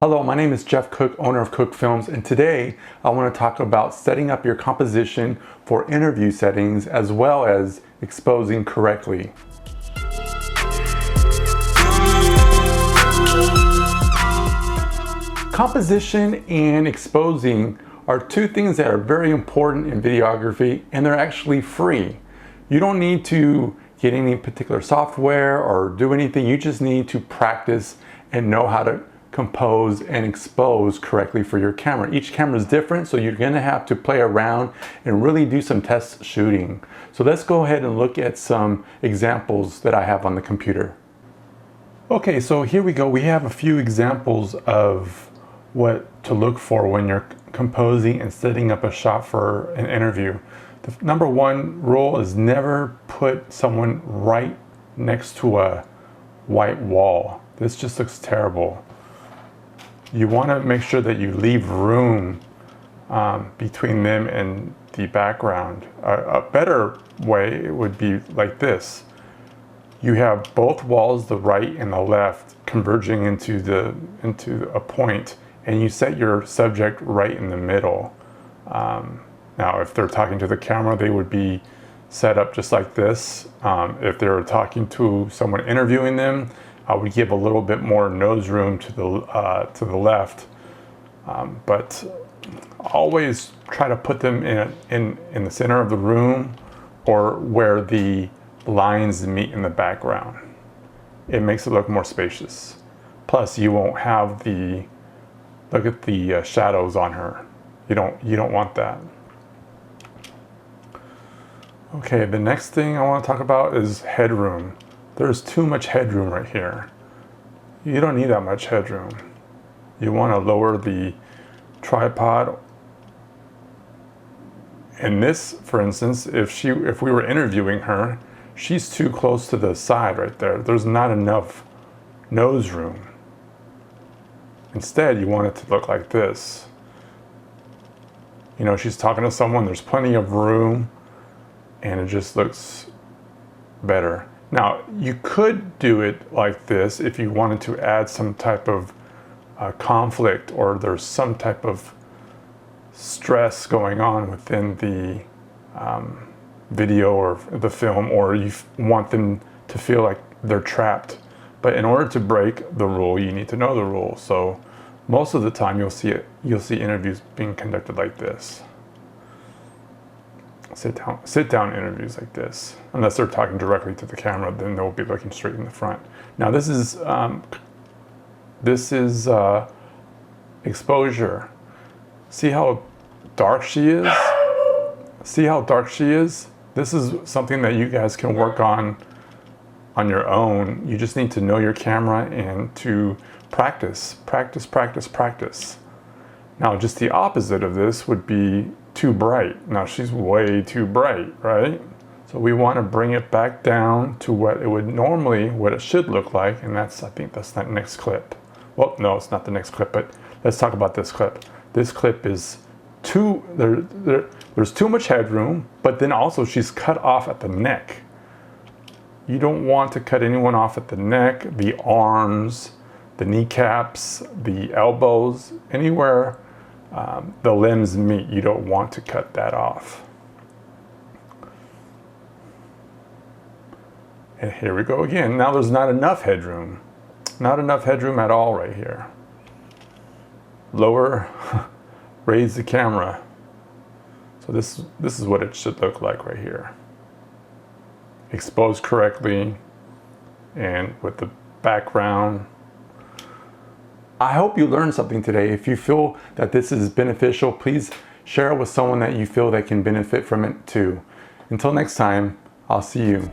Hello, my name is Jeff Cook, owner of Cook Films, and today I want to talk about setting up your composition for interview settings as well as exposing correctly. Composition and exposing are two things that are very important in videography, and they're actually free. You don't need to get any particular software or do anything. You just need to practice and know how to compose and expose correctly for your camera. Each camera is different, so you're going to have to play around and really do some test shooting. So let's go ahead and look at some examples that I have on the computer. Okay, so here we go. We have a few examples of what to look for when you're composing and setting up a shot for an interview. The number one rule is never put someone right next to a white wall. This just looks terrible. You want to make sure that you leave room between them and the background. A better way would be like this. You have both walls, the right and the left, converging into a point, and you set your subject right in the middle. Now, if they're talking to the camera, they would be set up just like this. If they're talking to someone interviewing them, I would give a little bit more nose room to the left, but always try to put them in the center of the room or where the lines meet in the background. It makes it look more spacious. Plus, you won't have look at the shadows on her. You don't want that. Okay, the next thing I want to talk about is headroom. There's too much headroom right here. You don't need that much headroom. You want to lower the tripod. And this, for instance, if we were interviewing her, she's too close to the side right there. There's not enough nose room. Instead, you want it to look like this. You know, she's talking to someone, there's plenty of room, and it just looks better. Now, you could do it like this if you wanted to add some type of conflict, or there's some type of stress going on within the video or the film, or you want them to feel like they're trapped. But in order to break the rule, you need to know the rule. So most of the time you'll see interviews being conducted like this. Sit down interviews like this. Unless they're talking directly to the camera, then they'll be looking straight in the front. Now this is exposure. See how dark she is? See how dark she is? This is something that you guys can work on your own. You just need to know your camera and to practice. Now, just the opposite of this would be too bright. Now, she's way too bright, right? So we want to bring it back down to what it should look like, and I think that's that next clip. Well, no, it's not the next clip, but let's talk about this clip. This clip is there's too much headroom, but then also she's cut off at the neck. You don't want to cut anyone off at the neck, the arms, the kneecaps, the elbows, anywhere the limbs meet. You don't want to cut that off. And here we go again. Now there's not enough headroom. Not enough headroom at all right here. Lower, raise the camera. So this is what it should look like right here. Exposed correctly and with the background. I hope you learned something today. If you feel that this is beneficial, please share it with someone that you feel that can benefit from it too. Until next time, I'll see you.